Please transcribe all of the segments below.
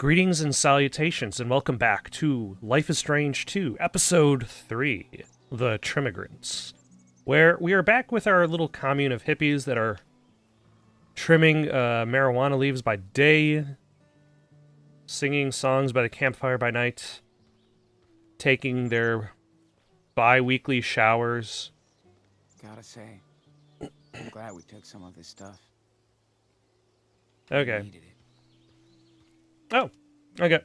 Greetings and salutations, and welcome back to Life is Strange 2, Episode 3, The Trimmigrants, where we are back with our little commune of hippies that are trimming marijuana leaves by day, singing songs by the campfire by night, taking their bi-weekly showers. Gotta say, I'm glad we took some of this stuff. Okay. We needed it. Oh, okay.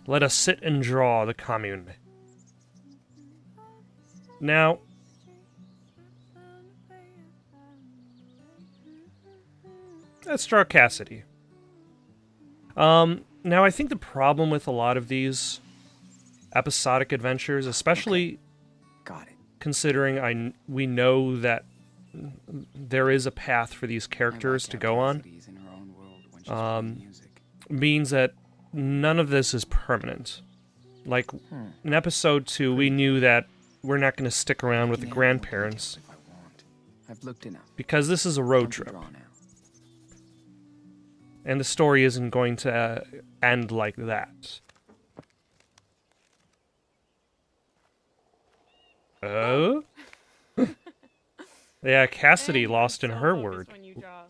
Let us sit and draw the commune. Now, let's draw Cassidy. Now I think the problem with a lot of these episodic adventures, especially Got it. considering we know that there is a path for these characters to go on, means that none of this is permanent. Like, in episode 2, we knew that we're not going to stick around with the grandparents I've looked enough. because this is a road trip. And the story isn't going to end like that. Oh? Yeah, Cassidy lost in her world.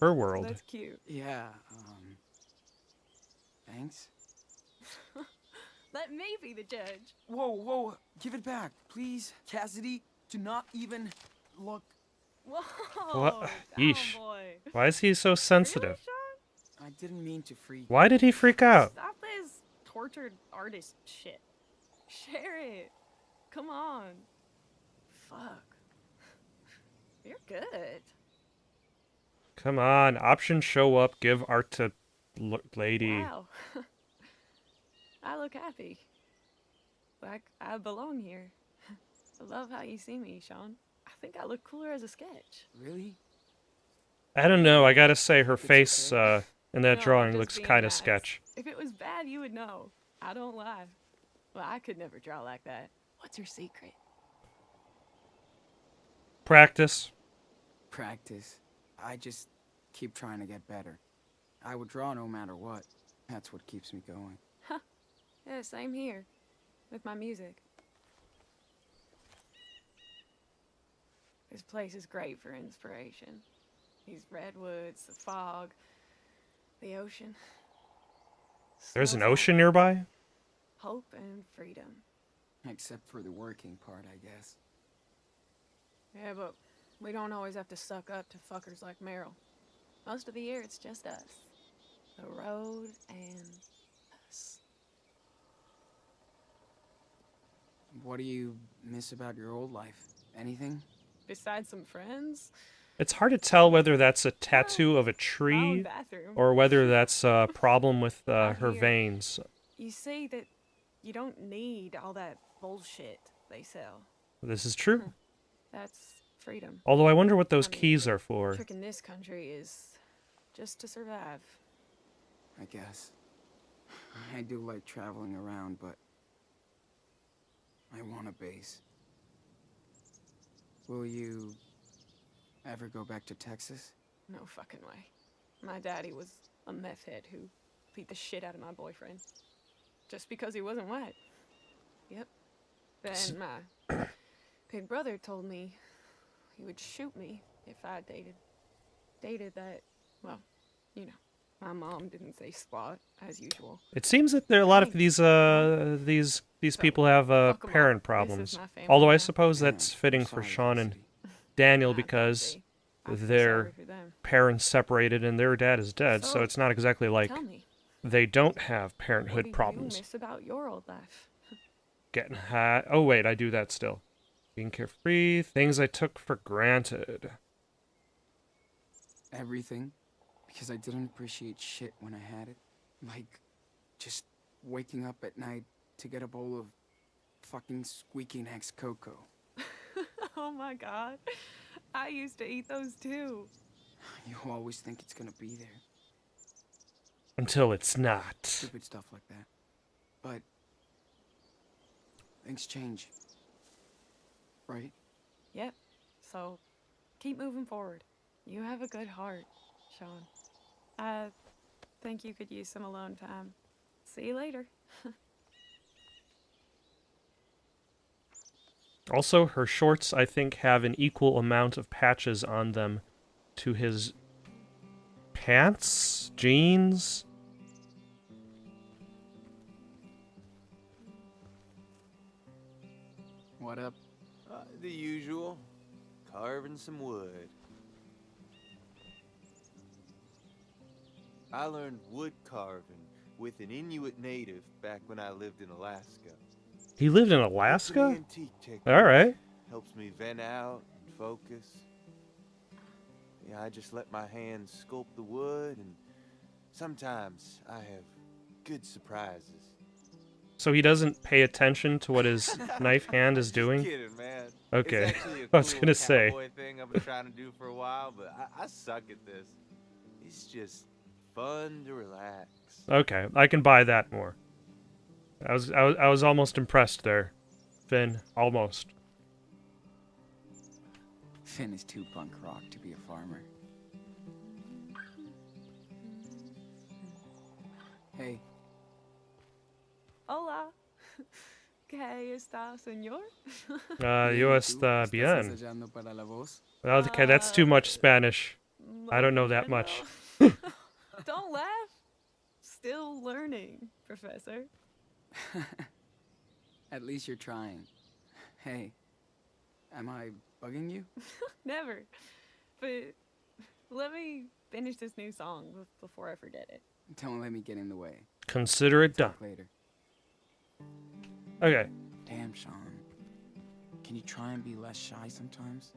Her world. That's cute. Yeah, thanks. Let me be the judge. Whoa, give it back, please. Cassidy, do not even look. Whoa. What? Down, Yeesh. boy. Why is he so sensitive? Really, Sean? I didn't mean to freak. Why did he freak out? Stop this tortured artist shit. Share it. Come on. Fuck. You're good. Come on, options show up, give art to lady. Wow. I look happy. Like I belong here. I love how you see me, Sean. I think I look cooler as a sketch. Really? I don't know, I gotta say, her face in that No, I'm drawing just looks being kind of nice. sketch. If it was bad, you would know. I don't lie. Well, I could never draw like that. What's your secret? Practice. Practice. I just keep trying to get better. I would draw no matter what. That's what keeps me going. Yeah, same here. With my music. This place is great for inspiration. These redwoods, the fog, the ocean. There's an Smells like ocean nearby? hope and freedom. Except for the working part, I guess. Yeah, but we don't always have to suck up to fuckers like Meryl. Most of the year, it's just us. The road and us. What do you miss about your old life? Anything? Besides some friends, It's hard to tell whether that's a tattoo of a my own tree bathroom. or whether that's a problem with Out her here. veins. You see that you don't need all that bullshit they sell. This is true. That's freedom. Although I wonder what those I mean, keys are for. Trick in this country is just to survive. I guess. I do like traveling around, but I want a base. Will you ever go back to Texas? No fucking way. My daddy was a meth head who beat the shit out of my boyfriend. Just because he wasn't white. Yep. Then my big brother told me he would shoot me if I dated that, well, you know, my mom didn't say squat, as usual. It seems that there are a lot of these people have fuck 'em parent up. This is problems. my family Although I now. suppose Yeah, that's fitting I'm for sorry, Sean and Cassidy. Daniel I'd because be. I feel their sorry for them. parents separated and their dad is dead, so So, it's not exactly like Tell me, they don't have what parenthood do you problems. miss about your old life? Getting high. Oh wait, I do that still. Being carefree, things I took for granted. Everything. Because I didn't appreciate shit when I had it. Like, just waking up at night to get a bowl of fucking squeaking eggs cocoa. Oh my god. I used to eat those too. You always think it's gonna be there. Until it's not. Stupid stuff like that. But things change. Right? Yep. So keep moving forward. You have a good heart, Sean. I think you could use some alone time. See you later. Also, her shorts, I think, have an equal amount of patches on them to his pants, jeans. What up? The usual. Carving some wood. I learned wood carving with an Inuit native back when I lived in Alaska. He lived in It's an Alaska? antique technique. All right. Helps me vent out and focus. Yeah, I just let my hands sculpt the wood, and sometimes I have good surprises. So he doesn't pay attention to what his knife hand is doing? Just kidding, man. Okay. It's actually a I was cool gonna say. cowboy thing I've been trying to do for a while, but I suck at this. It's just fun to relax. Okay, I can buy that more. I was almost impressed there, Finn. Almost. Finn is too punk rock to be a farmer. Hey, Hola. ¿Qué está, señor? Yo ¿y está tú? ¿Estás bien. ensayando para la voz? Okay, that's too much Spanish. I don't know that much. Don't laugh. Still learning, Professor. At least you're trying. Hey, am I bugging you? Never. But let me finish this new song before I forget it. Don't let me get in the way. Consider it done. Talk later. Okay. Damn, Sean. Can you try and be less shy sometimes?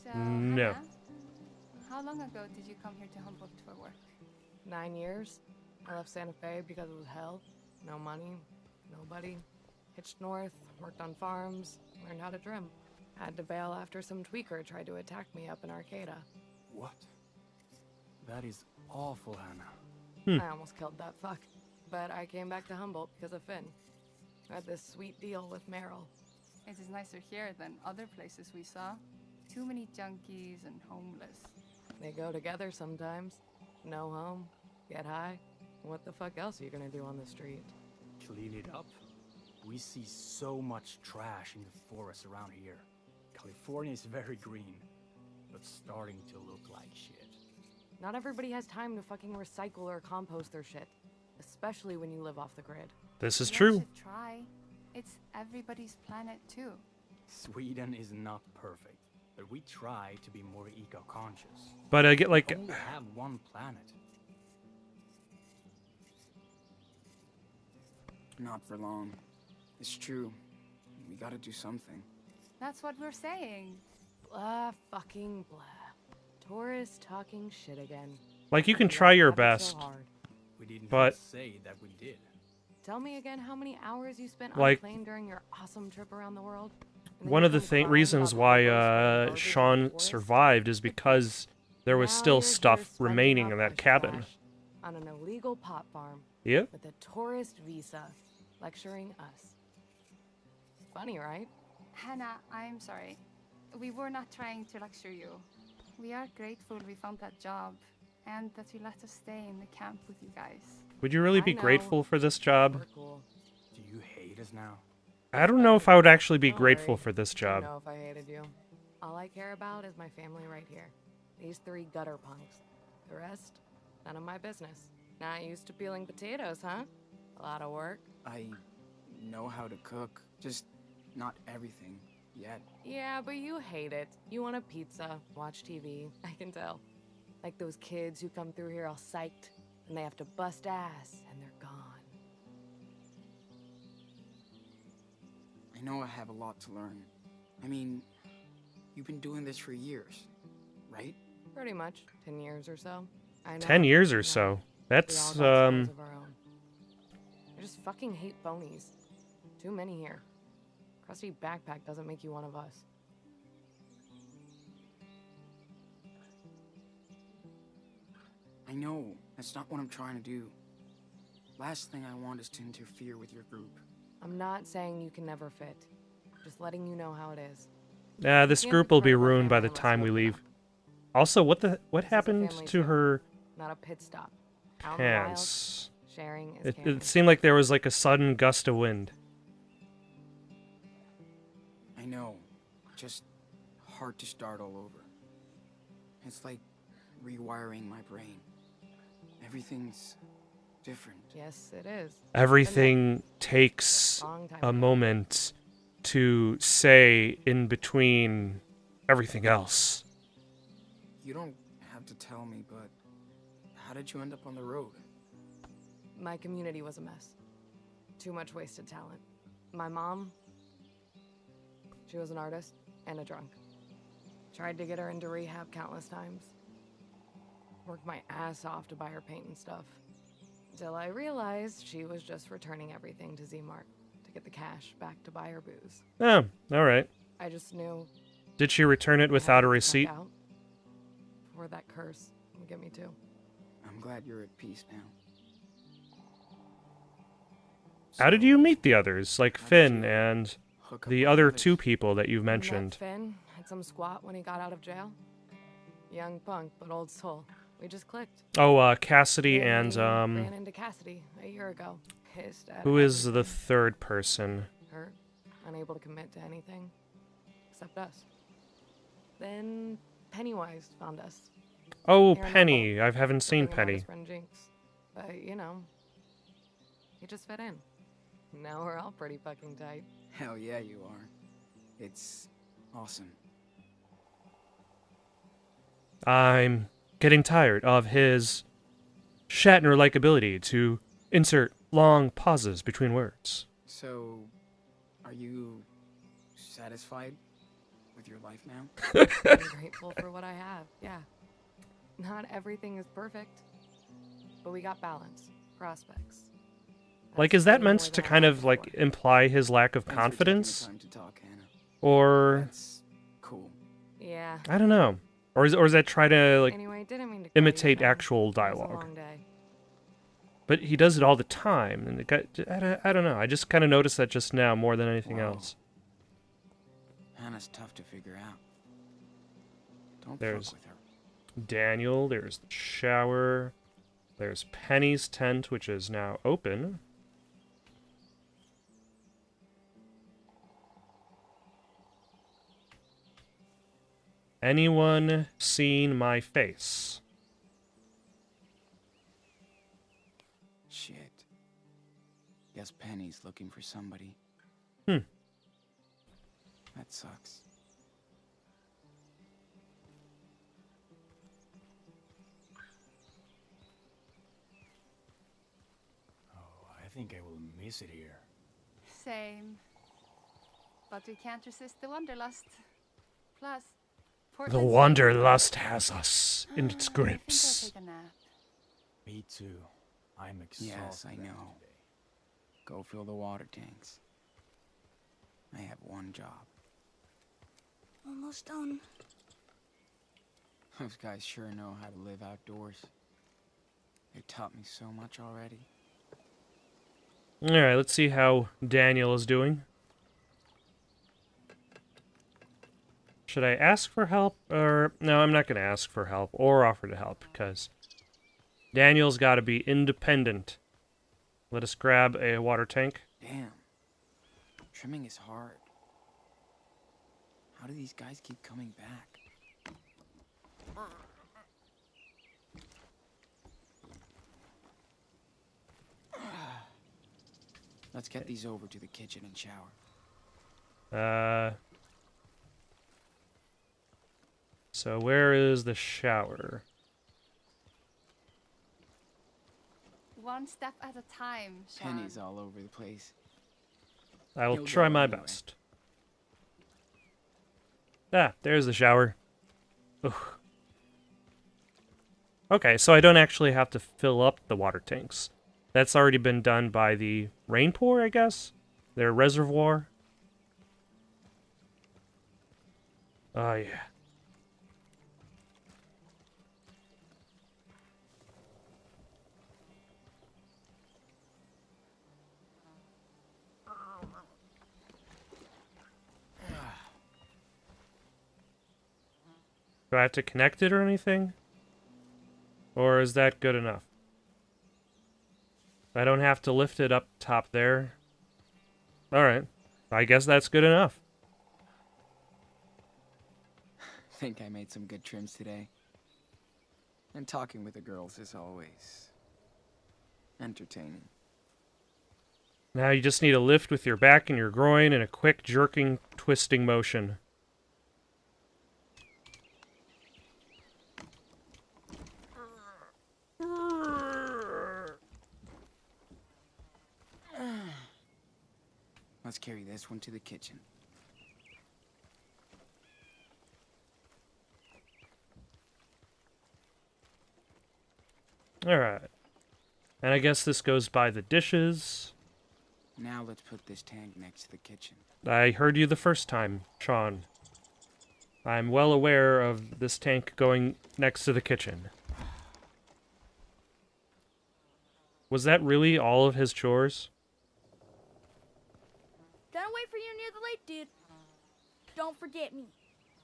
So, No. Hannah, how long ago did you come here to Humboldt for work? 9 years. I left Santa Fe because it was hell. No money, nobody. Hitched north, worked on farms, learned how to trim. Had to bail after some tweaker tried to attack me up in Arcata. What? That is awful, Hannah. I almost killed that fuck. But I came back to Humboldt because of Finn. I had this sweet deal with Merrill. It is nicer here than other places we saw. Too many junkies and homeless. They go together sometimes. No home, get high. What the fuck else are you gonna do on the street? Clean it up. We see so much trash in the forests around here. California is very green, but starting to look like shit. Not everybody has time to fucking recycle or compost their shit. Especially when you live off the grid. This is You true. should try. It's everybody's planet too. Sweden is not perfect, but we try to be more eco-conscious. But I get like, We only have one planet. Not for long. It's true. We gotta do something. That's what we're saying. Blah fucking blah. Tourists talking shit again. like you can Why try your have it so best. hard? We didn't But- even say that we did. Tell me again how many hours you spent on Like- a plane during your awesome trip around the world? And then One you of the come crying reasons about why the worst garbage in the Sean forest? survived is because there was Now still you're stuff here sponging remaining up in that bush cabin. trash on an illegal pot farm Yep. with a tourist visa, lecturing us. Funny, right? Hannah, I'm sorry. We were not trying to lecture you. We are grateful we found that job and that you let us stay in the camp with you guys. Would you really I be know. grateful for this job? We're cool. Do you hate us now? I don't know if I would actually be Don't grateful worry. for this I job. don't know if I hated you. All I care about is my family right here. These 3 gutter punks. The rest, none of my business. Not used to peeling potatoes, huh? A lot of work. I know how to cook. Just not everything. Yet. Yeah, but you hate it. You want a pizza, watch TV. I can tell. Like those kids who come through here all psyched, and they have to bust ass, and they're gone. I know I have a lot to learn. I mean, you've been doing this for years, right? Pretty much. 10 years or so. I know. 10 years I or know. so. We all That's, got stories of our own. I just fucking hate phonies. Too many here. Crusty backpack doesn't make you one of us. I know. That's not what I'm trying to do. Last thing I want is to interfere with your group. I'm not saying you can never fit. Just letting you know how it is. this Can't group will be betray my ruined by family the unless time you we open leave. up. Also, what This is a happened family to show. her? Not a pit stop. Out in the wild, pants. sharing is It caring. seemed like there was like a sudden gust of wind. I know. Just hard to start all over. It's like rewiring my brain. Everything's different. Yes, it is. Everything takes Long time a ago. moment to say in between everything else. You don't have to tell me, but how did you end up on the road? My community was a mess. Too much wasted talent. My mom, she was an artist and a drunk. Tried to get her into rehab countless times. Worked my ass off to buy her paint and stuff. Till I realized she was just returning everything to Z-Mart to get the cash back to buy her booze. Oh, all right. I just knew. Did she return it I without had a to check receipt? out before that curse would get me too. I'm glad you're at peace now. How did you meet the others, like How did Finn you and hook up the with other others? two people that you've Met mentioned? Finn at some squat when he got out of jail. Young punk, but old soul. We just clicked. Oh, Cassidy Then and we ran into Cassidy a year ago. Pissed at who is the everything. third person? Hurt, unable to commit to anything except us. Then Pennywise found us. Oh, Here in Penny. I haven't seen bringing out his Penny. friend Jinx. But you know, he just fit in. Now we're all pretty fucking tight. Hell yeah, you are. It's awesome. I'm getting tired of his Shatner-like ability to insert long pauses between words. So, are you satisfied with your life now? I'm grateful for what I have. Yeah. Not everything is perfect, but we got balance, prospects. Like, That's is that way meant more to than I kind had of, like, before. imply his lack of Thanks for taking the confidence? time to talk, Hannah. Or, That's cool. Yeah. I don't know. Or is that try to, like, Anyway, didn't mean to call you, imitate Sean. actual It was a dialogue? long day. But he does it all the time, and it got, I don't know. I just kind of noticed that just now more than anything Wow. else. Hannah's tough to figure out. Don't There's- fuck with her. Daniel, there's the shower, there's Penny's tent, which is now open. Anyone seen my face? Shit. Guess Penny's looking for somebody. Hmm. That sucks. Oh, I think I will miss it here. Same. But we can't resist the wanderlust. Plus, The Portland's wanderlust has us in its I think I'll grips. take a nap. Me too. I'm exhausted. Yes, I after know. today. Go fill the water tanks. I have one job. Almost done. Those guys sure know how to live outdoors. They taught me so much already. Alright, let's see how Daniel is doing. Should I ask for help? Or, no, I'm not going to ask for help or offer to help, because Daniel's got to be independent. Let us grab a water tank. Damn. Trimming is hard. How do these guys keep coming back? Let's get these over to the kitchen and shower. So where is the shower? One step at a time, Sean. Penny's all over the place. I will You'll try go my anyway. best. Ah, there's the shower. Ugh. Okay, so I don't actually have to fill up the water tanks. That's already been done by the rainpour, I guess? Their reservoir. Oh, yeah. Do I have to connect it or anything? Or is that good enough? I don't have to lift it up top there. Alright. I guess that's good enough. Think I made some good trims today. And talking with the girls is always entertaining. Now you just need a lift with your back and your groin and a quick jerking, twisting motion. Let's carry this one to the kitchen. Alright. And I guess this goes by the dishes. Now let's put this tank next to the kitchen. I heard you the first time, Sean. I'm well aware of this tank going next to the kitchen. Was that really all of his chores? Gonna wait for you near the lake, dude. Don't forget me.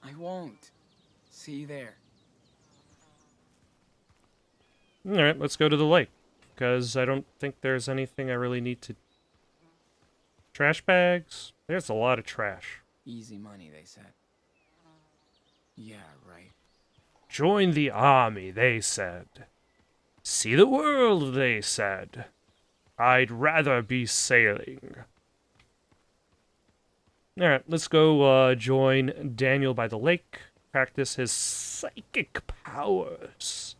I won't. See you there. Alright, let's go to the lake. Because I don't think there's anything I really need to... Trash bags? There's a lot of trash. Easy money, they said. Yeah, right. Join the army, they said. See the world, they said. I'd rather be sailing. Alright, let's go join Daniel by the lake. Practice his psychic powers.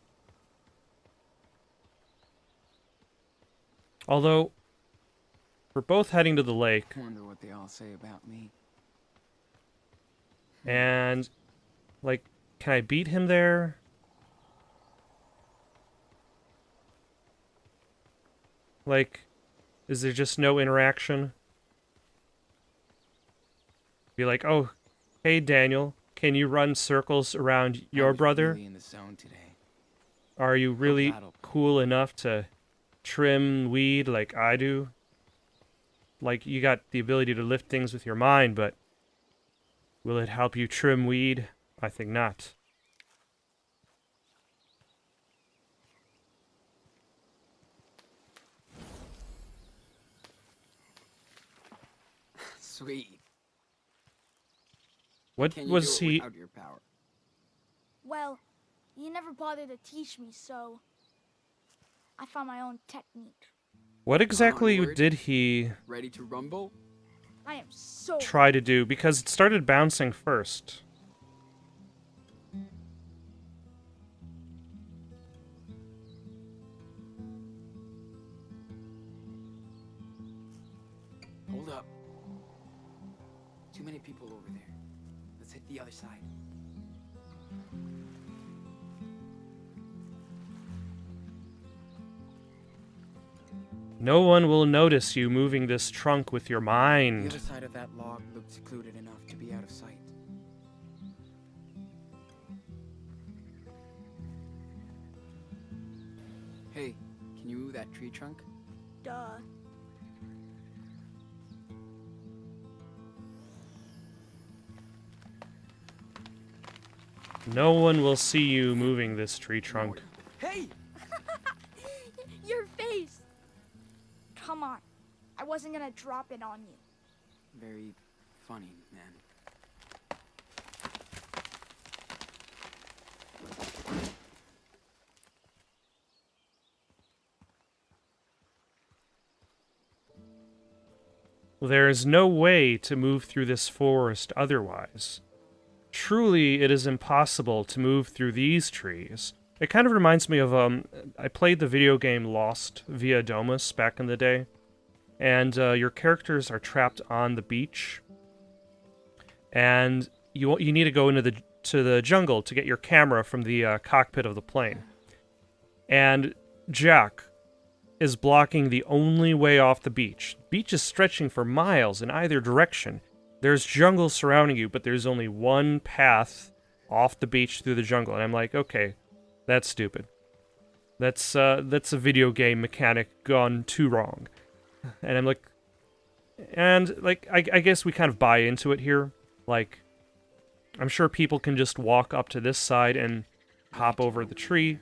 Although, we're both heading to the lake. Wonder what they all say about me. And, like, can I beat him there? Like, is there just no interaction? Be like, oh, hey Daniel, can you run circles around your brother? Really in the zone today. Are you really that'll- cool enough to trim weed like I do? Like, you got the ability to lift things with your mind, but will it help you trim weed? I think not. Sweet. What Can you was do it he... without your power? Well, you never bothered to teach me, so I found my own technique. What exactly Onward. did he Ready to rumble? I am so try to do? Because it started bouncing first. Hold up. Too many people over there. Let's hit the other side. No one will notice you moving this trunk with your The mind. other side of that log looked secluded enough to be out of sight. Hey, can you move that tree trunk? duh. No one will see you moving this tree trunk. Hey! Your face. Come on. I wasn't gonna drop it on you. Very funny, man. There is no way to move through this forest otherwise. Truly, it is impossible to move through these trees. It kind of reminds me of, I played the video game Lost via Domus back in the day, and your characters are trapped on the beach, and you need to go into the jungle to get your camera from the cockpit of the plane. And Jack is blocking the only way off the beach. The beach is stretching for miles in either direction. There's jungle surrounding you, but there's only one path off the beach through the jungle. And I'm like, okay, that's stupid. That's a video game mechanic gone too wrong. And I'm like, I guess we kind of buy into it here. Like, I'm sure people can just walk up to this side and hop over the tree.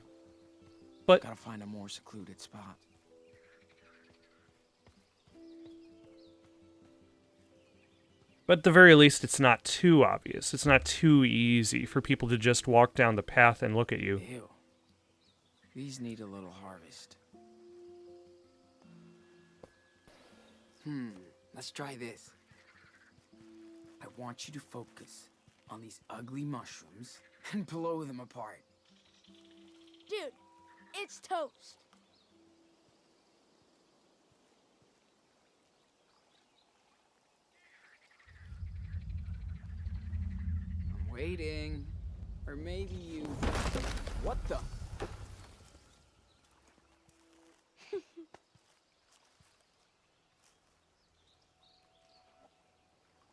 But Gotta find a more secluded spot. But at the very least, it's not too obvious. It's not too easy for people to just walk down the path and look at you. Ew. These need a little harvest. Let's try this. I want you to focus on these ugly mushrooms and blow them apart. Dude, it's toast. I'm waiting. Or maybe you... What the...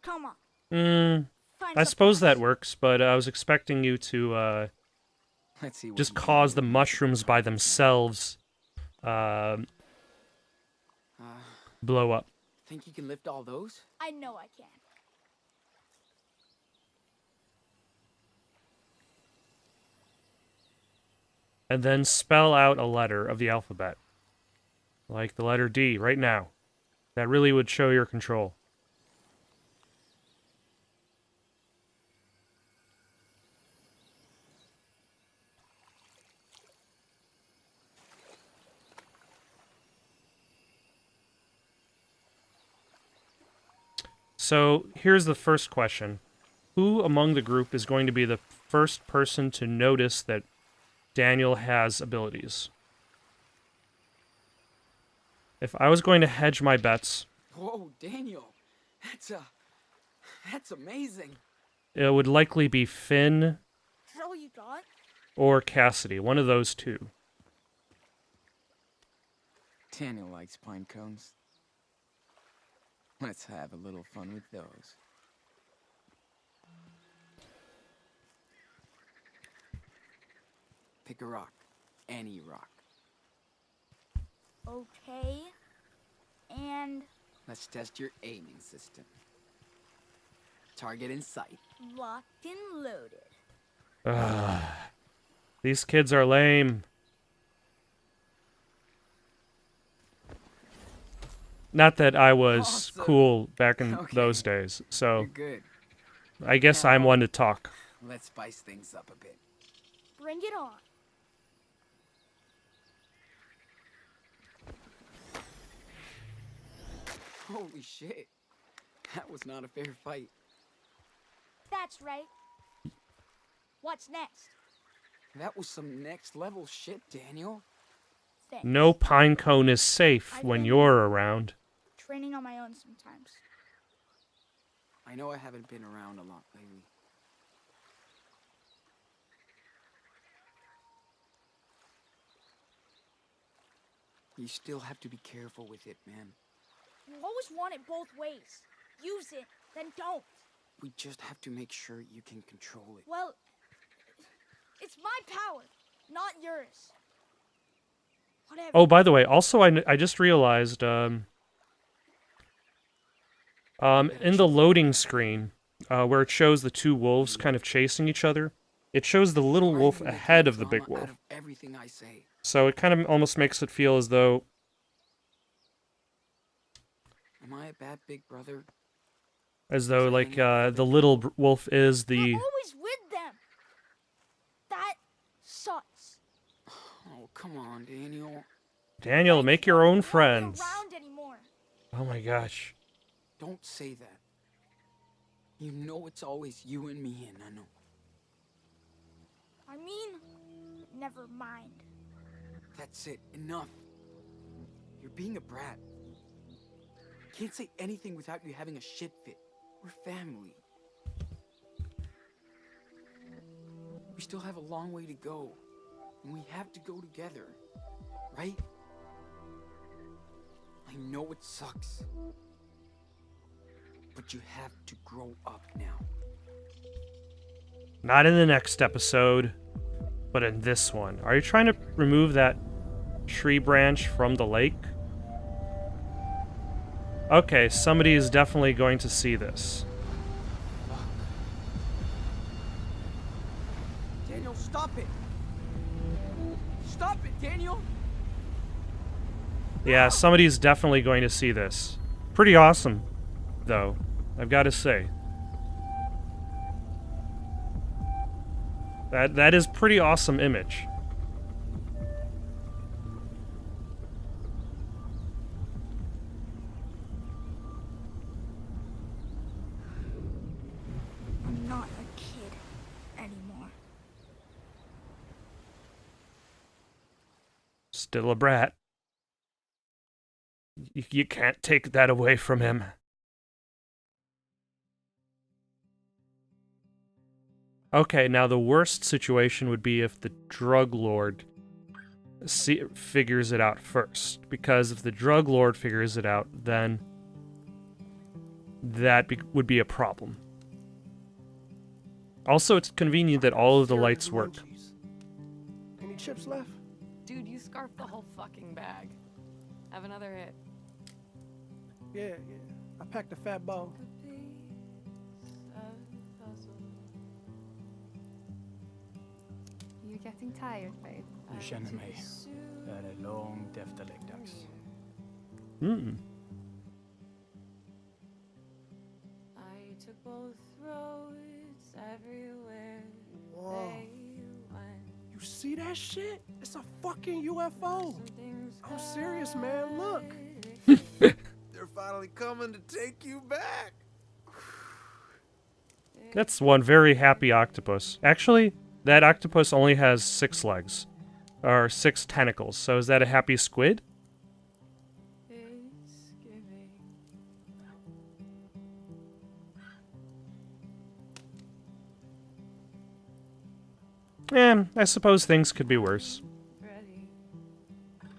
Come on. Find I something suppose that else. works, but I was expecting you to Let's see what just you can cause do. the mushrooms by themselves blow up. Think you can lift all those? I know I can. And then spell out a letter of the alphabet. Like the letter D right now. That really would show your control. So here's the first question. Who among the group is going to be the first person to notice that Daniel has abilities? If I was going to hedge my bets, Whoa, Daniel. That's amazing. it would likely be Finn Is that all you got? or Cassidy, one of those two. Daniel likes pine cones. Let's have a little fun with those. Pick a rock. Any rock. Okay. And Let's test your aiming system. Target in sight. locked and loaded. These kids are lame. Not that I was Awesome. cool back in Okay. those days, so You're good. I guess I'm one to talk. Let's spice things up a bit. Bring it on. Holy shit. That was not a fair fight. That's right. What's next? That was some next level shit, Daniel. Thanks. No pine cone is safe when you're around. Training on my own sometimes. I know I haven't been around a lot lately. You still have to be careful with it, man. You always want it both ways. Use it, then don't. We just have to make sure you can control it. Well, it's my power, not yours. Whatever. Oh, by the way, also I just realized in the loading screen where it shows the two wolves kind of chasing each other, it shows the little wolf Trying to ahead take of the drama big wolf. out of everything I say. So it kind of almost makes it feel as though Am I a bad big brother? like the little wolf is the You're always with them. That sucks. Oh, come on, Daniel. Daniel, make your own You won't be friends. around anymore. Oh my gosh. Don't say that. You know it's always you and me, and I know. I mean, never mind. That's it. Enough. You're being a brat. Can't say anything without you having a shit fit. We're family. We still have a long way to go. And we have to go together. Right? I know it sucks. But you have to grow up now. Not in the next episode, but in this one. Are you trying to remove that tree branch from the lake? Okay, somebody is definitely going to see this. Daniel, stop it! Stop it, Daniel! Yeah, somebody's definitely going to see this. Pretty awesome, though. I've got to say. That is pretty awesome image. I'm not a kid anymore. Still a brat. You can't take that away from him. Okay, now the worst situation would be if the drug lord figures it out first. Because if the drug lord figures it out, then that would be a problem. Also, it's convenient that all of the lights work. Any chips left? Dude, you scarfed the whole fucking bag. Have another hit. Yeah. I packed a fat ball. You're getting tired, babe. Du känner mig. Det är långt efter läggdags. I took both roads everywhere. Whoa. They went. You see that shit? It's a fucking UFO. I'm serious, man. Look. They're finally coming to take you back. That's one very happy octopus. Actually, that octopus only has 6 legs. Or 6 tentacles, so is that a happy squid? It's giving. I suppose things could be worse. Ready.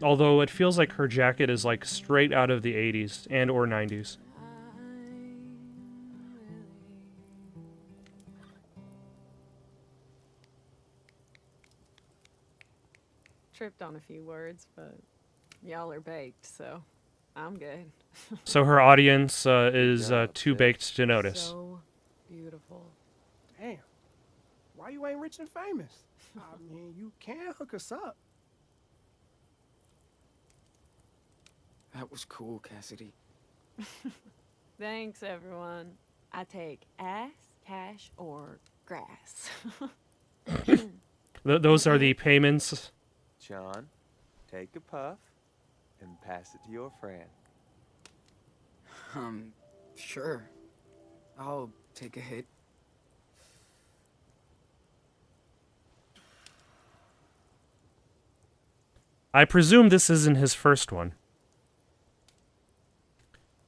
Although it feels like her jacket is like straight out of the 80s and or 90s. Tripped on a few words, but y'all are baked, so I'm good. So her audience is job, too sis. baked to notice. So beautiful. Damn. Why you ain't rich and famous? I mean, you can hook us up. That was cool, Cassidy. Thanks, everyone. I take ass, cash, or grass. Those are the payments. John, take a puff and pass it to your friend. Sure. I'll take a hit. I presume this isn't his first one.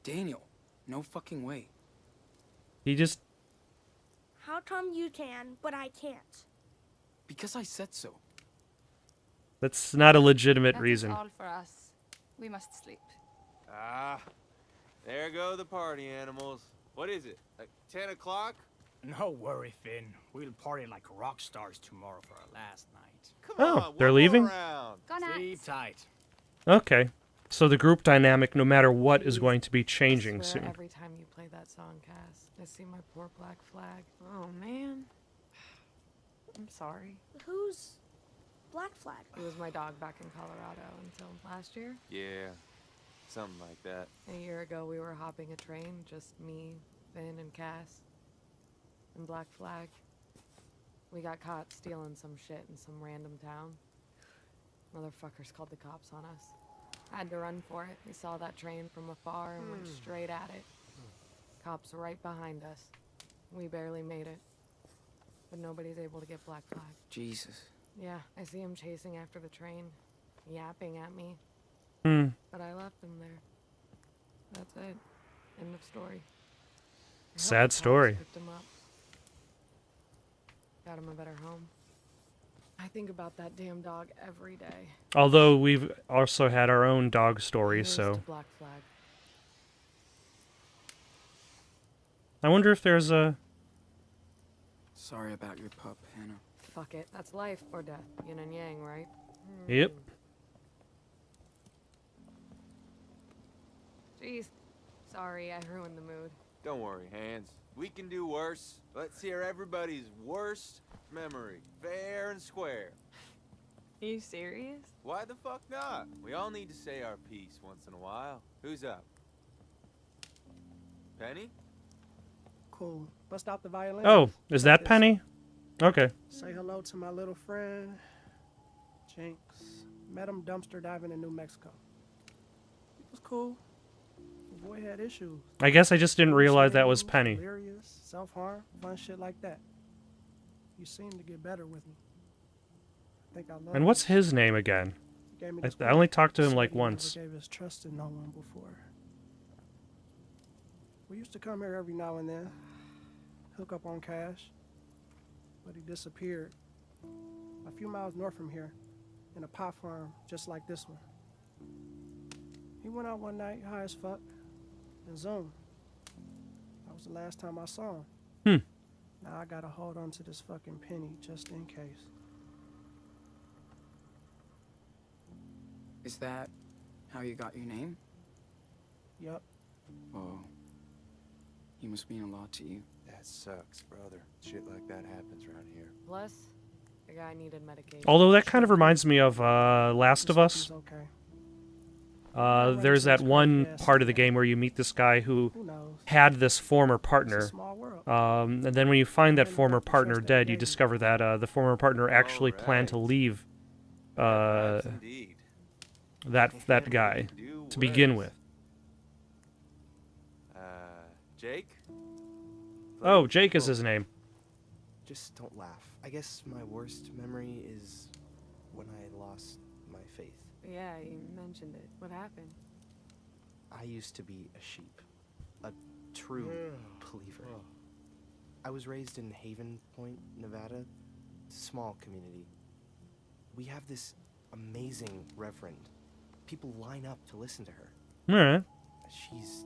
Daniel, no fucking way. He just... How come you can, but I can't? Because I said so. That's not a legitimate That is reason. all for us. We must sleep. Ah, there go the party animals. What is it, like 10 o'clock? No worry, Finn. We'll party like rock stars tomorrow for our last night. Come Oh, on, they're one more leaving? round. Good night. Sleep tight. Okay. So the group dynamic, no matter what, is going to be changing I swear soon. every time you play that song, Cass, I see my poor black flag. Oh, man. I'm sorry. Who's Black Flag? He was my dog back in Colorado until last year. Yeah, something like that. A year ago, we were hopping a train, just me, Finn, and Cass, and Black Flag. We got caught stealing some shit in some random town. Motherfuckers called the cops on us. Had to run for it. We saw that train from afar and went straight at it. Cops right behind us. We barely made it. But nobody's able to get Black Flag. Jesus. Yeah, I see him chasing after the train, yapping at me. Hmm. But I left him there. That's it. End of story. I hope Sad the cops story. picked him up. Got him a better home. I think about that damn dog every day. Although we've also had our own dog story, Here's so... to Black Flag. I wonder if there's a... Sorry about your pup, Hannah. Fuck it. That's life or death. Yin and yang, right? Yep. Jeez. Sorry, I ruined the mood. Don't worry, Hans. We can do worse. Let's hear everybody's worst memory, fair and square. Are you serious? Why the fuck not? We all need to say our piece once in a while. Who's up? Penny? cool. Bust out the violin. Oh, is that This. Penny? Okay. Say hello to my little friend, Jinx. Met him dumpster diving in New Mexico. It was cool. The boy had issues. I guess I just didn't realize that was Penny. Delirious, self-harm, fun shit like that. You seem to get better with me. I think I love And what's his name again? Gave me I this only talked to him said like he never once. Gave his trust to no one before. We used to come here every now and then, hook up on cash, but he disappeared. A few miles north from here, in a pot farm just like this one. He went out one night, high as fuck, and zoom. That was the last time I saw him. Now I gotta hold on to this fucking penny just in case. Is that how you got your name? Yup. Oh. He must mean a lot to you. That sucks, brother. Shit like that happens around here. Plus, the guy needed medication. Although that kind of reminds me of Last of Us. He's okay. There's that one part of the game where you meet this guy who Who knows? had this former It's a partner. small world. And then when you find that former partner dead, you discover that the former partner actually planned to leave Perhaps indeed. that guy Do to begin worse. with. Jake? Oh, Jake is his name. Just don't laugh. I guess my worst memory is when I lost my faith. Yeah, you mentioned it. What happened? I used to be a sheep, a true believer. I was raised in Haven Point, Nevada, small community. We have this amazing reverend. People line up to listen to her. Alright. She's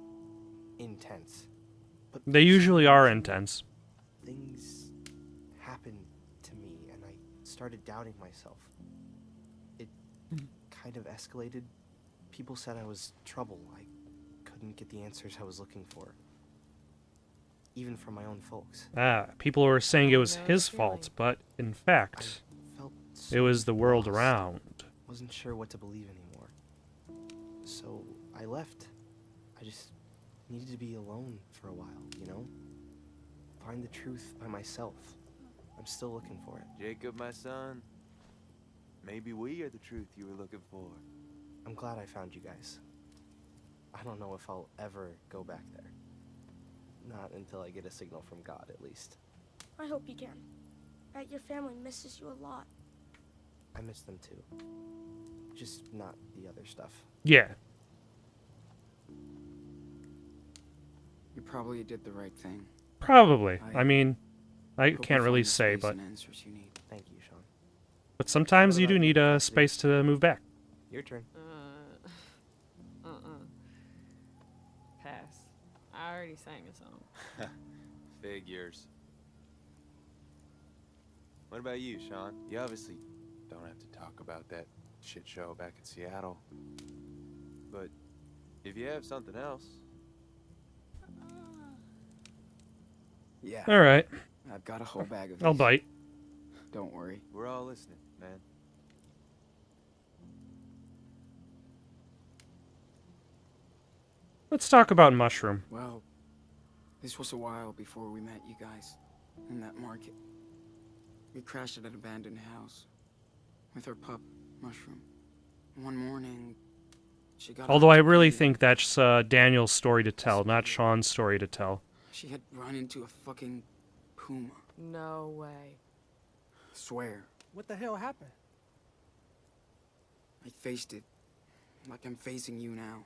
intense. But They usually are intense. things happened to me and I started doubting myself. It kind of escalated. People said I was trouble. I couldn't get the answers I was looking for. Even from my own folks. People were saying it was know his the fault, feeling. but in fact, Felt it was the world lost. around. Wasn't sure what to believe anymore. So I left. I just needed to be alone for a while, you know? Find the truth by myself. I'm still looking for it. Jacob, my son. Maybe we are the truth you were looking for. I'm glad I found you guys. I don't know if I'll ever go back there. Not until I get a signal from God, at least. I hope you can. Bet your family misses you a lot. I miss them too. Just not the other stuff. Yeah. You probably did the right thing. Probably. I mean, I Hope you can't really find the say, space but and answers you need. Thank you, Sean. sometimes What you do about need you, a Cassidy? space to move back. Your turn. Pass. I already sang a song. Figures. What about you, Sean? You obviously don't have to talk about that shit show back in Seattle. But if you have something else, Yeah. All right, I've got a whole bag of I'll these. bite. Don't worry. we're all listening, man. Let's talk about Mushroom. Well, this was a while before we met you guys in that market. We crashed at an abandoned house with our pup, Mushroom. One morning, she got Although up I to really pee. think that's Daniel's story to tell, not Sean's story to tell. She had run into a fucking puma. No way. Swear. What the hell happened? I faced it like I'm facing you now.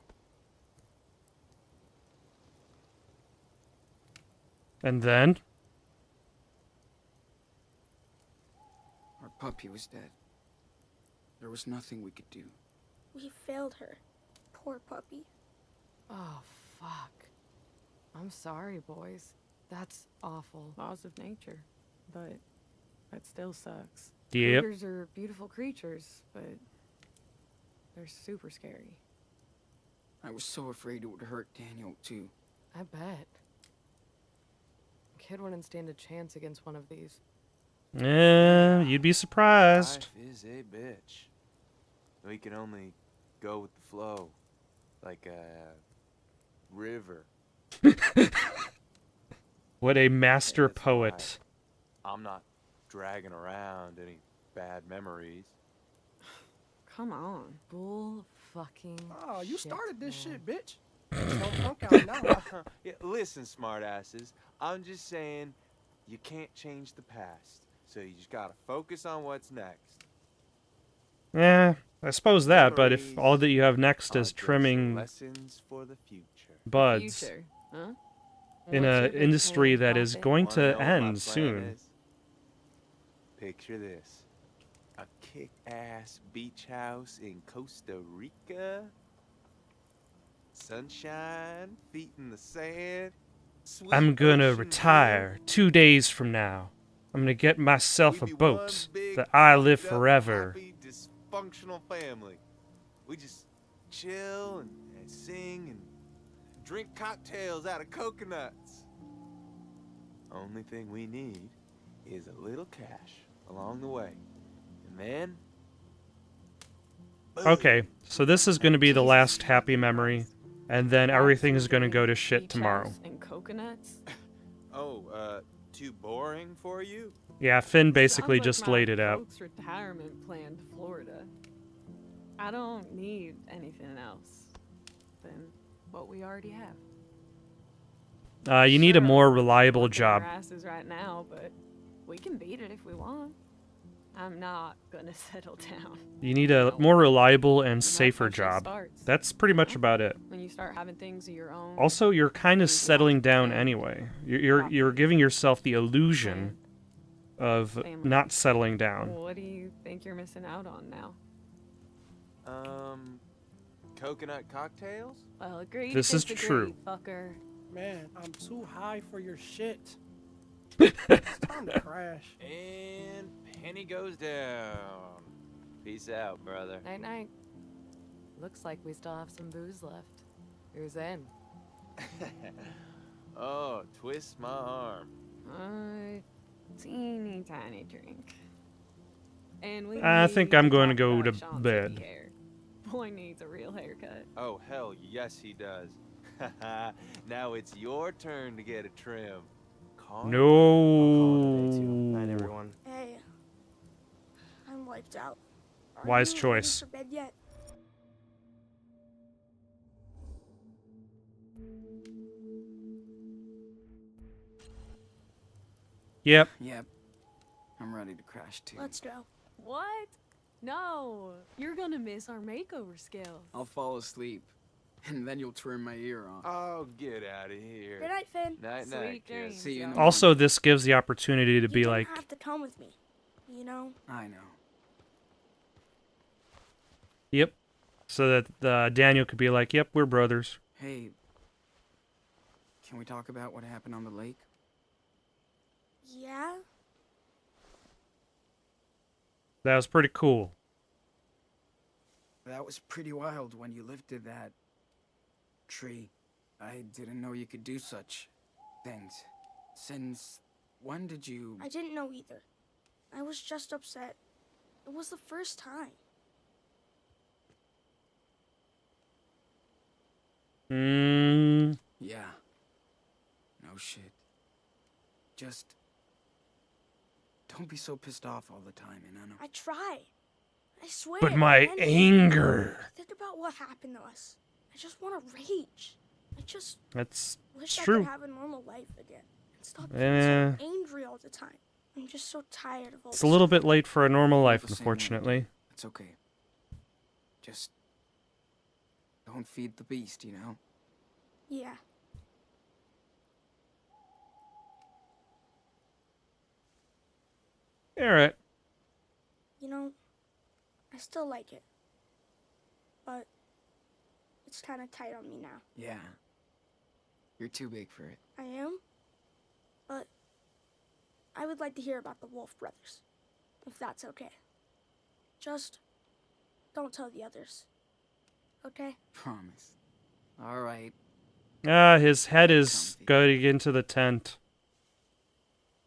And then? Our puppy was dead. There was nothing we could do. We failed her. Poor puppy. Oh, fuck. I'm sorry, boys. That's awful. Laws of nature. But that still sucks. Yep. Cougars are beautiful creatures, but they're super scary. I was so afraid it would hurt Daniel, too. I bet. Kid wouldn't stand a chance against one of these. You'd be surprised. Life is a bitch. We can only go with the flow, like a river. What a master That's poet. why I'm not dragging around any bad memories. Come on. Bull fucking Oh, you shit, started this man. shit, bitch. Don't punk out now. Yeah, listen, smartasses. I'm just saying, you can't change the past, so you just gotta focus on what's next. Yeah, I suppose that, but if Memories all that you have next are is just trimming lessons for the future. buds Future, huh? in What's a your big industry plan, that is Prophet? going Wanna to know what my end plan soon. is? Picture this. A kick-ass beach house in Costa Rica. Sunshine, feet in the sand. Sweet I'm gonna ocean retire 2 days from now. I'm gonna get view. myself a We be one boat big, that I live fucked up, forever. happy, dysfunctional family. We just chill and sing and drink cocktails out of coconuts. Only thing we need is a little cash along the way. And then... boom. Okay, so this is gonna be the Jesus last happy fucking memory, Christ. and then That's everything your is gonna go dream? to shit Beach tomorrow. house and coconuts? Oh, too boring for you? Yeah, Finn basically Sounds like just my laid it out. folks' retirement plan to Florida. I don't need anything else than what we already have. You need a Sure, more I'm reliable working our job. asses right now, but we can beat it if we want. I'm not gonna settle down. You need a No. more reliable and That's safer how shit job. starts, That's pretty much huh? about it. When you start having things of your own. Also, you're kind of things you settling have to down defend, anyway. You're giving yourself the illusion of family. not settling down. What do you think you're missing out on now? Coconut cocktails? Well, agreed. This is disagree, true. fucker. Man, I'm too high for your shit. It's time to crash. And penny goes down. Peace out, brother. Night night. Looks like we still have some booze left. Who's in? Oh, twist my arm. A teeny tiny drink. And we I think need I'm going to talk go about to Sean's bed. hippie hair. Boy needs a real haircut. Oh, hell yes he does. Now it's your turn to get a trim. Call it- I'll call it a day too. Night, No. everyone. Hey, I'm wiped out. Are Wise you ready choice. for bed yet? Yep. Yep. I'm ready to crash too. Let's go. What? No, you're gonna miss our makeover skills. I'll fall asleep, and then you'll trim my ear off. Oh, get out of here. Good night, Finn. Night, Sweet night, dreams, kids. See you in the yo. morning. Also, this gives the opportunity to You be don't like, have to come with me. You know? I know. yep. So that Daniel could be like, yep, we're brothers. Hey, can we talk about what happened on the lake? Yeah? That was pretty cool. That was pretty wild when you lifted that tree. I didn't know you could do such things. Since when did you... I didn't know either. I was just upset. It was the first time. Yeah. No shit. Just... don't be so pissed off all the time, Inanno. I try. I swear. But my and anger. think about what happened to us. I just want to rage. I just That's wish it's I true. could have a normal life again. And stop being Eh. so angry all the time. I'm just so tired of all It's this a little shit. bit late for a normal Feel life, the same way. unfortunately. It's okay. Just... don't feed the beast, you know? Yeah. Alright. You know, I still like it. But it's kind of tight on me now. Yeah. You're too big for it. I am? But I would like to hear about the Wolf brothers, if that's okay. Just don't tell the others. Okay? Promise. Alright. His head is Comfy. going into the tent.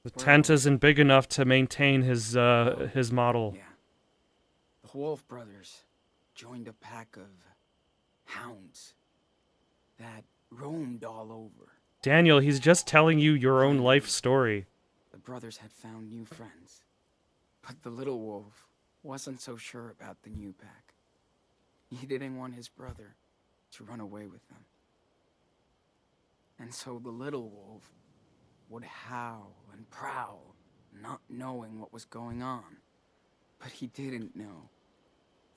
The tent Well- isn't big enough to maintain his model. Yeah. The Wolf brothers joined a pack of hounds that roamed all over. Daniel, he's just telling you your own life story. The brothers had found new friends. But the little wolf wasn't so sure about the new pack. He didn't want his brother to run away with them. And so the little wolf would howl and prowl, not knowing what was going on. But he didn't know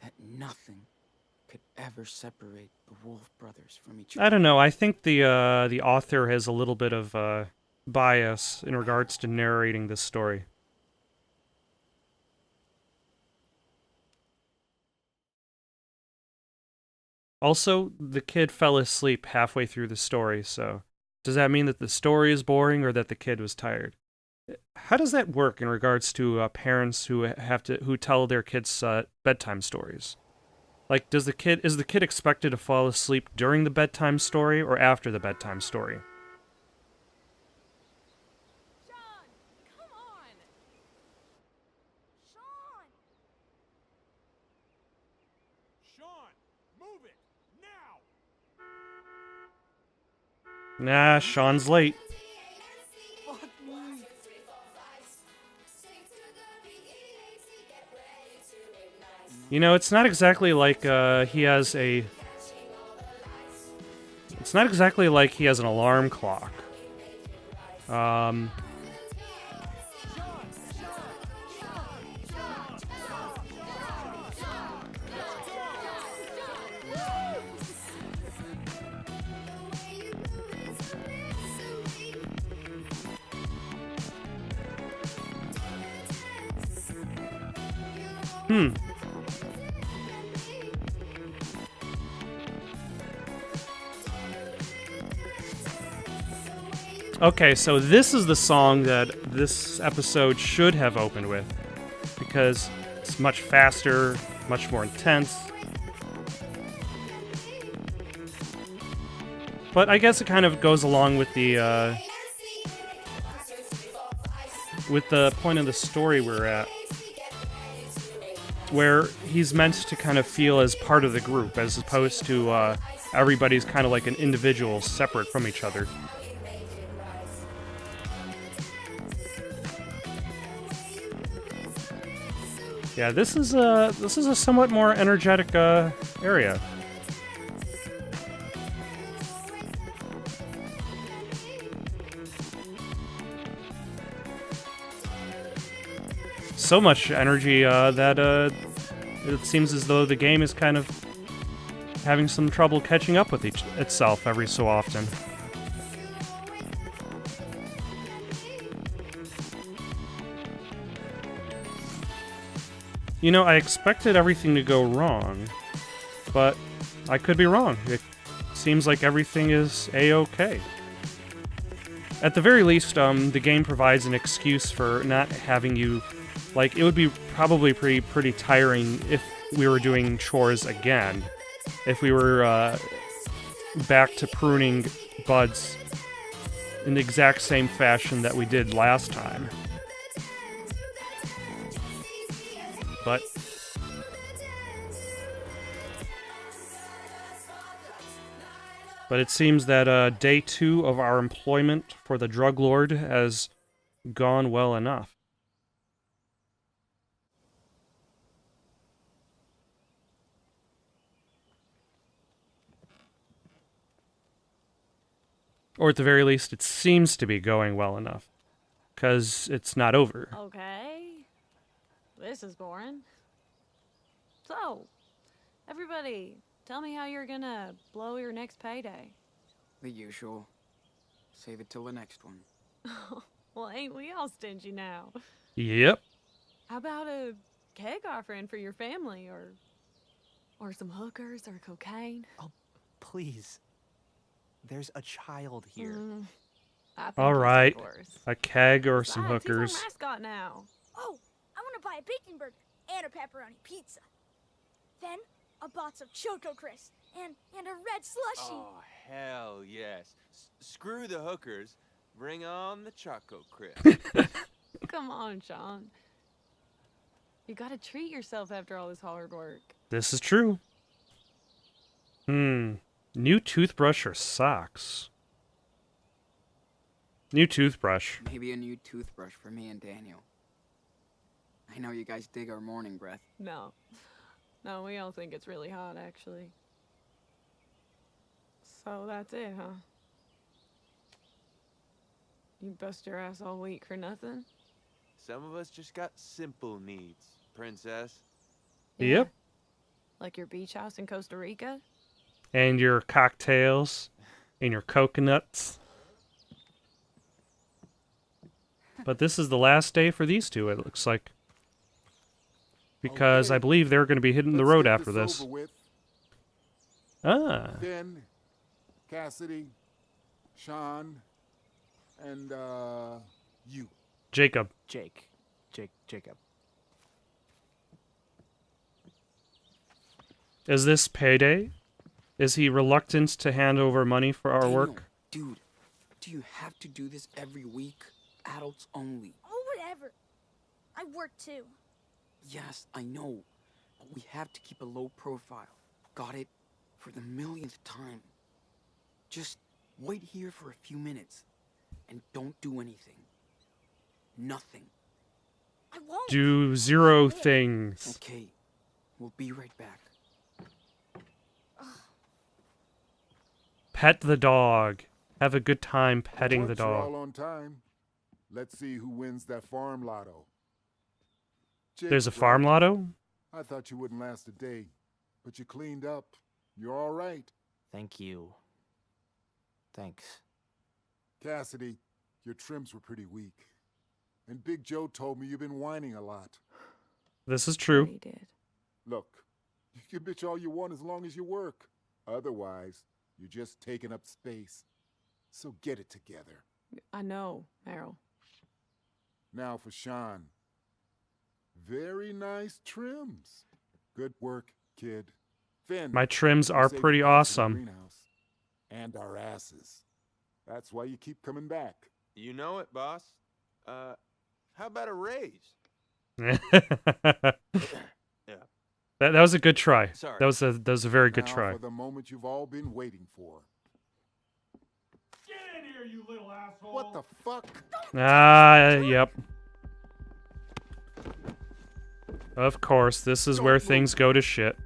that nothing could ever separate the Wolf brothers from each other. I don't know. I think the author has a little bit of bias in regards to narrating this story. Also, the kid fell asleep halfway through the story, so does that mean that the story is boring or that the kid was tired? How does that work in regards to parents who tell their kids bedtime stories? Like, is the kid expected to fall asleep during the bedtime story or after the bedtime story? Sean, come on. Sean! Sean, move it now. Nah, Sean's late. You know, it's not exactly like he has an alarm clock. Okay, so this is the song that this episode should have opened with, because it's much faster, much more intense. But I guess it kind of goes along with the point of the story we're at, where he's meant to kind of feel as part of the group, as opposed to everybody's kind of like an individual separate from each other. Yeah, this is a somewhat more energetic area. So much energy that it seems as though the game is kind of having some trouble catching up with itself every so often. You know, I expected everything to go wrong, but I could be wrong. It seems like everything is A-okay. At the very least, the game provides an excuse for not having you... Like, it would be probably pretty tiring if we were doing chores again. If we were back to pruning buds in the exact same fashion that we did last time. But it seems that day 2 of our employment for the drug lord has gone well enough. Or at the very least, it seems to be going well enough. Because it's not over. Okay. This is boring. So, everybody, tell me how you're gonna blow your next payday. The usual. Save it till the next one. Well, ain't we all stingy now? Yep. How about a keg offering for your family, or some hookers or cocaine? Oh, please. There's a child here. I think All yes, right. of course. A keg or some Besides, hookers. He's our mascot now. Oh, I want to buy a bacon burger and a pepperoni pizza. Then a box of Choco Crisp and a red slushie. Oh, hell yes. Screw the hookers. Bring on the Choco Crisp. Come on, Sean. You gotta treat yourself after all this hard work. This is true. New toothbrush or socks? New toothbrush. Maybe a new toothbrush for me and Daniel. I know you guys dig our morning breath. No. No, we all think it's really hot, actually. So that's it, huh? You bust your ass all week for nothing? Some of us just got simple needs, princess. Yep. Like your beach house in Costa Rica? And your cocktails and your coconuts. But this is the last day for these two, it looks like. Because Okay, I believe they're going to be hitting the let's road get after this. over with. Ah. Finn, Cassidy, Sean, and you. Jacob. Jacob. Is this payday? Is he reluctant to hand over money for our Daniel, work? Dude, do you have to do this every week? Adults only. Oh, whatever. I work too. Yes, I know. But we have to keep a low profile. Got it? For the millionth time. Just wait here for a few minutes. And don't do anything. Nothing. I won't. Do zero things. Okay. We'll be right back. Pet the dog. Have a good time petting the Once you're all dog. on time, let's see who wins that farm lotto. There's a Jake, farm bro, lotto? I thought you wouldn't last a day, but you cleaned up. You're all right. Thank you. Thanks. Cassidy, your trims were pretty weak. And Big Joe told me you've been whining a lot. This is true. He did. Look, you can bitch all you want as long as you work. Otherwise, you're just taking up space. So get it together. I know, Meryl. Now for Sean. Very nice trims. Good work, kid. Finn. My trims you are saved pretty the house and the awesome. greenhouse. And our asses. That's why you keep coming back. You know it, boss. How about a raise? Yeah. That was a good try. Sorry. That was a very good Now try. for the moment you've all been waiting for. Get in here, you little asshole! What the fuck? Yep. Of course, this is where things go to shit.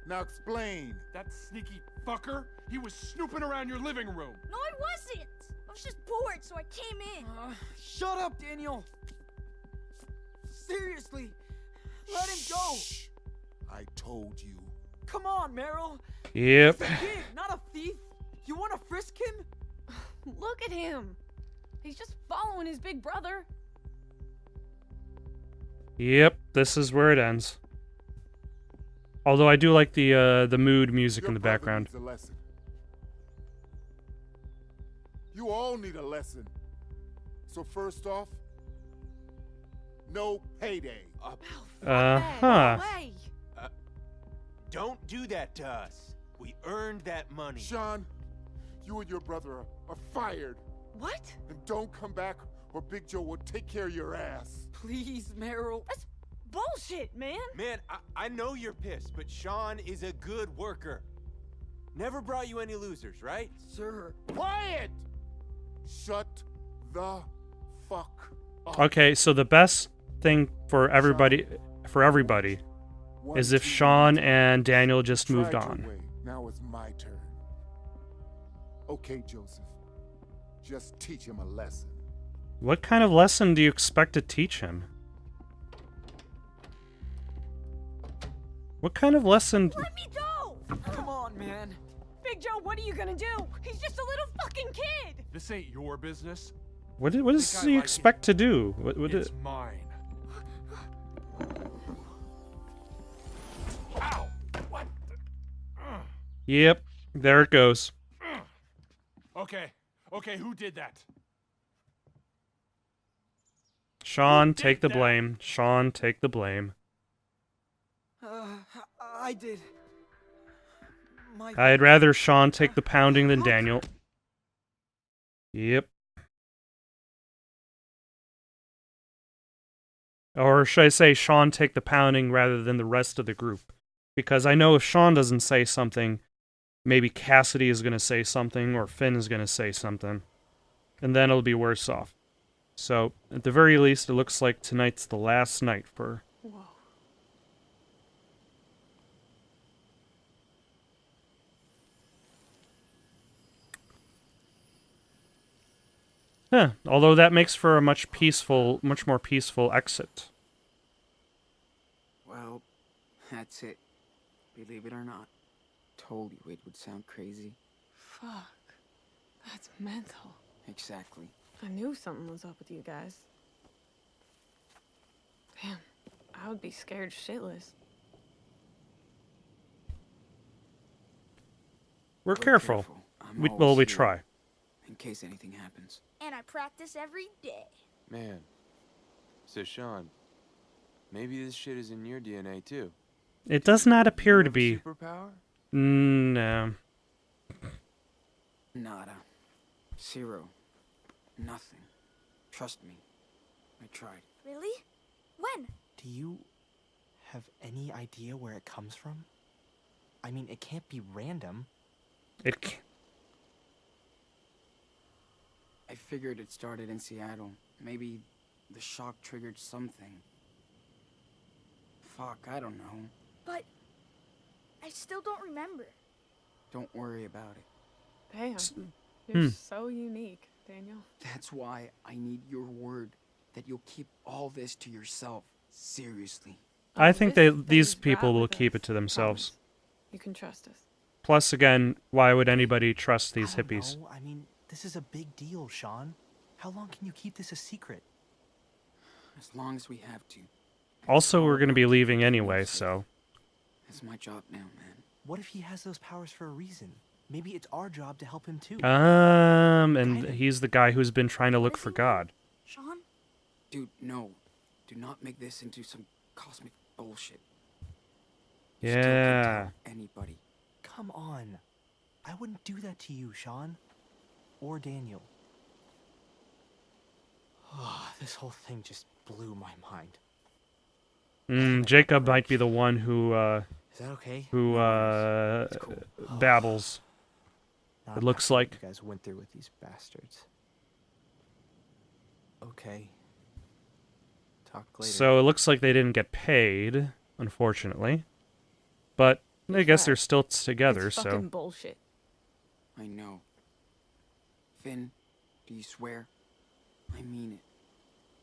Now explain. That sneaky fucker, he was snooping around your living room. No, I wasn't. I was just bored, so I came in. Shut up, Daniel! Seriously! Let him go! I told you. Come on, Meryl! Yep. He's a kid, not a thief! You wanna frisk him? Look at him. He's just following his big brother. Yep, this is where it ends. Although I do like the mood music in the Your brother background. needs a lesson. You all need a lesson. So first off, no payday. Uh-huh. Way. Don't do that to us. We earned that money. Sean, you and your brother are fired. What? And don't come back or Big Joe will take care of your ass. Please, Meryl. That's bullshit, man. Man, I know you're pissed, but Sean is a good worker. Never brought you any losers, right? Sir. Quiet! Shut the fuck up. Okay, so the best thing for everybody is if Sean and Daniel just moved Tried your on. way. Now it's my turn. Okay, Joseph. Just teach him a lesson. What kind of lesson do you expect to teach him? What kind of lesson? Let me go! Come on, man. Big Joe, what are you gonna do? He's just a little fucking kid. This ain't your business. What does Think I he like expect to do? What It's mine. Ow! What? Yep, there it goes. Okay, who did that? Sean, Who did take the that? blame. Sean, take the blame. I did. My I'd rather Sean take the pounding than Daniel. Yep. Or should I say Sean take the pounding rather than the rest of the group? Because I know if Sean doesn't say something, maybe Cassidy is going to say something or Finn is going to say something. and then it'll be worse off. So, at the very least, it looks like tonight's the last night for... Whoa. Huh. Although that makes for a much more peaceful exit. Well, that's it. Believe it or not. Told you it would sound crazy. Fuck. That's mental. Exactly. I knew something was up with you guys. Damn. I would be scared shitless. We're We're careful. I'm We always here, try. in case anything happens. And I practice every day. Man. So, Sean, maybe this shit is in your DNA, too. It does not appear You to have a be. superpower? No. Nada. Zero. Nothing. Trust me. I tried. Really? When? Do you have any idea where it comes from? I mean, it can't be random. I figured it started in Seattle. Maybe the shock triggered something. Fuck, I don't know. But I still don't remember. Don't worry about it. Damn. You're so unique, Daniel. That's why I need your word that you'll keep all this to yourself. Seriously. I think This these stays people right will with keep us. it to themselves. Promise. You can trust us. Plus, again, why would anybody trust these I don't hippies? know. I mean, this is a big deal, Sean. How long can you keep this a secret? As long as we have to. Also, we're going to be All leaving about anyway, keeping so... It's my job now, man. What if he has those powers for a reason? Maybe it's our job to help him too. And he's the guy who's been trying to look for God. Sean? Dude, no. Do not make this into some cosmic bullshit. Yeah. Anybody. Come on. I wouldn't do that to you, Sean. Or Daniel. This whole thing just blew my mind. Jacob might be the one who, Is that okay? who, It's cool. babbles. Not It looks after what like. you guys went through with these bastards. Okay. Talk later. So it looks like they didn't get paid, unfortunately. But I guess they're still together, It's so... fucking bullshit. I know. Finn, do you swear? I mean it.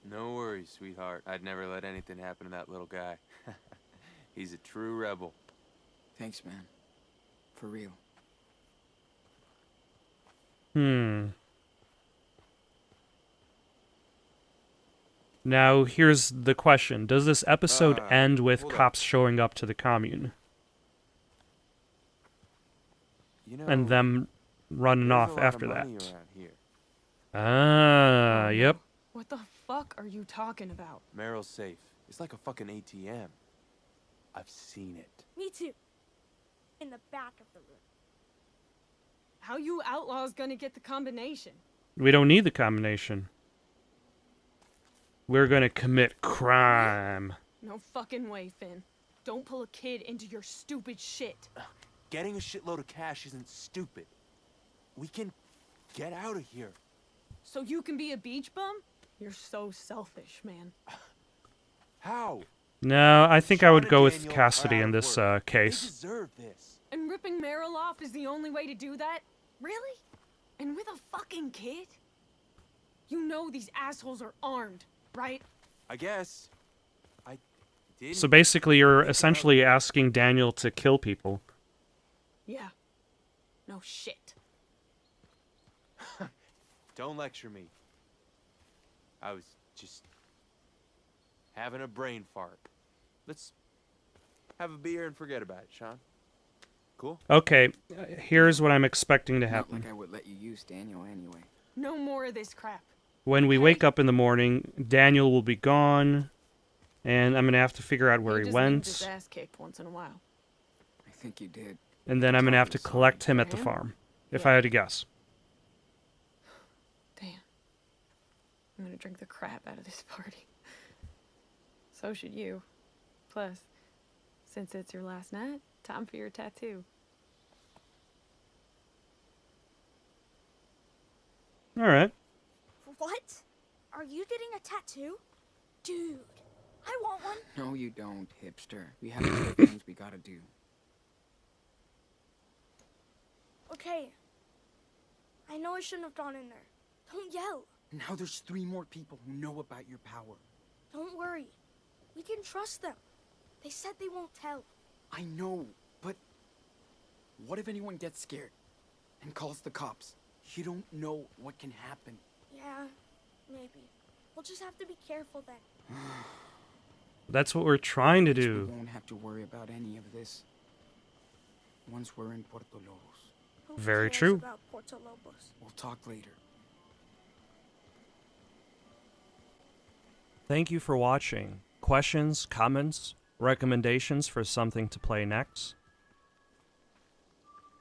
No worries, sweetheart. I'd never let anything happen to that little guy. He's a true rebel. Thanks, man. For real. Now, here's the question. Does this episode end with hold up. cops showing up to the commune? You know, And them running there's off a lot after of that? money around here. Ah, yep. What the fuck are you talking about? Merrill's safe. It's like a fucking ATM. I've seen it. Me too. In the back of the room. How you outlaws gonna get the combination? We don't need the combination. We're gonna commit crime. No fucking way, Finn. Don't pull a kid into your stupid shit. Getting a shitload of cash isn't stupid. We can get out of here. So you can be a beach bum? You're so selfish, man. How? No, I think I Sean would and go with Daniel Cassidy are in out this of work. They case. deserve this. And ripping Meryl off is the only way to do that? Really? And with a fucking kid? You know these assholes are armed, right? I guess. I didn't. So basically, you're essentially asking Daniel to kill people. Yeah. No shit. Don't lecture me. I was just having a brain fart. Let's have a beer and forget about it, Sean. Cool? Okay, here's what I'm expecting to Not happen. like I would let you use Daniel anyway. No more of this crap. When we wake up in the morning, Daniel will be gone, and I'm gonna have to figure out where he just needs his went, ass kicked once in a while. I think you did. and then I'm gonna have to Sorry. collect him at the him? farm, if Yeah. I had to guess. Damn. I'm gonna drink the crap out of this party. So should you. Plus, since it's your last night, time for your tattoo. All right. you getting a tattoo? Dude, I want one. No, you don't, hipster. We have other things we gotta do. Okay. I know I shouldn't have gone in there. Don't yell. Now there's 3 more people who know about your power. Don't worry. We can trust them. They said they won't tell. I know, but what if anyone gets scared and calls the cops? You don't know what can happen. Yeah, maybe. We'll just have to be careful then. That's what we're trying to We do. won't have to worry about any of this once we're in Puerto Lobos. Who Very cares true. about Puerto Lobos? We'll talk later. Thank you for watching. Questions, comments, recommendations for something to play next?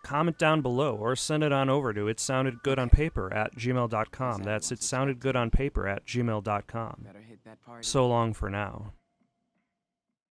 Comment down below or send it on over to itsoundedgoodonpaper@gmail.com. That's itsoundedgoodonpaper@gmail.com. Better hit that party. So long for now.